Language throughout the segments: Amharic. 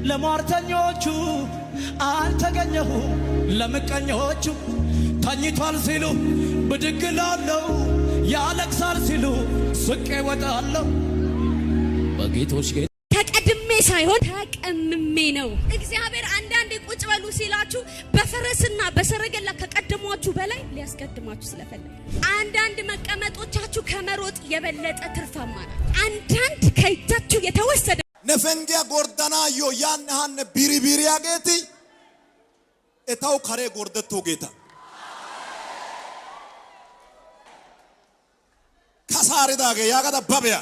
ለሟርተኞቹ አልተገኘሁም ለምቀኞቹ ተኝቷል ሲሉ ብድግ እላለሁ ያለቅሳል ሲሉ ስቄ እወጣለሁ በጌቶች ጌታ ተቀድሜ ሳይሆን ተቀምሜ ነው። እግዚአብሔር አንዳንዴ ቁጭ በሉ ሲላችሁ በፈረስና በሰረገላ ከቀደሟችሁ በላይ ሊያስቀድማችሁ ስለፈለገ አንዳንድ መቀመጦቻችሁ ከመሮጥ የበለጠ ትርፋማ ናት። አንዳንድ ከእጃችሁ የተወሰደ ነፈንዲያ ጎርዳና ዮ ያንሃን ቢሪቢሪያ ጌቲ እታው ካሬ ጎርደቶ ጌታ ካሳሪዳገ ያጋዳ ባቢያ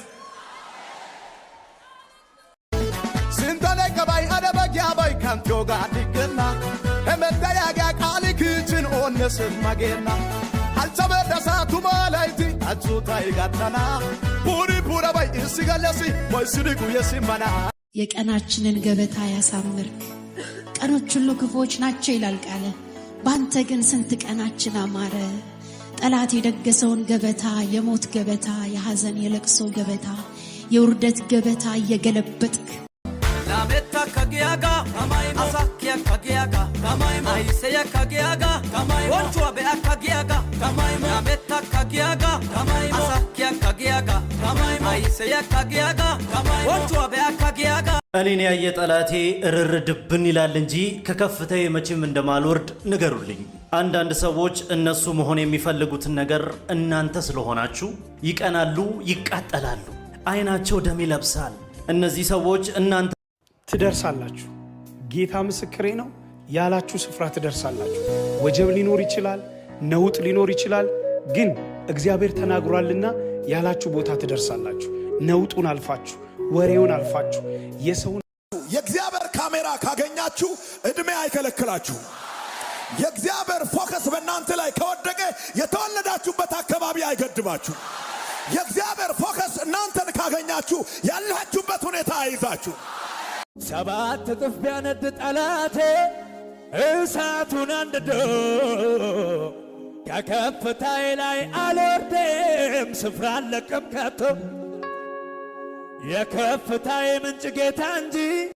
ስንቶኔ ከባይ አደበጊያ ባይ ካንቶጋ ዲገና እመታያጋ ቃሊ ክችን ኦነስን ማጌና አልጸበደሳ ቱማላይቲ አጹታ ይጋተና ፑሪ ፑራ ባይ እስገለሲ ወይስሪጉ የሲማና የቀናችንን ገበታ ያሳምርክ። ቀኖች ሁሉ ክፉዎች ናቸው ይላል ቃል፣ ባንተ ግን ስንት ቀናችን አማረ። ጠላት የደገሰውን ገበታ፣ የሞት ገበታ፣ የሐዘን የለቅሶ ገበታ፣ የውርደት ገበታ እየገለበጥክ ላሜታ ካጊያጋ ካማይ አሳኪያ ካጊያጋ ካማይ አይሰያ ካጊያጋ ካማይ ወንቹ አበያ ካጊያጋ ካማይ ላሜታ ካጊያጋ ካማይ አሳኪያ ካጊያጋ ካማይ አይሰያ ካጊያጋ ካማይ ወንቹ አበያ ካጊያጋ እኔን ያየ ጠላቴ እርር ድብን ይላል እንጂ ከከፍታዬ መቼም እንደማልወርድ ንገሩልኝ። አንዳንድ ሰዎች እነሱ መሆን የሚፈልጉትን ነገር እናንተ ስለሆናችሁ ይቀናሉ፣ ይቃጠላሉ፣ አይናቸው ደም ይለብሳል። እነዚህ ሰዎች እናንተ ትደርሳላችሁ። ጌታ ምስክሬ ነው። ያላችሁ ስፍራ ትደርሳላችሁ። ወጀብ ሊኖር ይችላል፣ ነውጥ ሊኖር ይችላል፣ ግን እግዚአብሔር ተናግሯልና ያላችሁ ቦታ ትደርሳላችሁ። ነውጡን አልፋችሁ ወሬውን አልፋችሁ የሰውን የእግዚአብሔር ካሜራ ካገኛችሁ እድሜ አይከለክላችሁ። የእግዚአብሔር ፎከስ በእናንተ ላይ ከወደቀ የተወለዳችሁበት አካባቢ አይገድባችሁ። የእግዚአብሔር ፎከስ እናንተን ካገኛችሁ ያላችሁበት ሁኔታ አይዛችሁ። ሰባት እጥፍ ቢያነድ ጠላቴ እሳቱን አንድዶ ከከፍታዬ ላይ አልወርድም ስፍራ አልለቅም ከቶ የከፍታዬ ምንጭ ጌታ እንጂ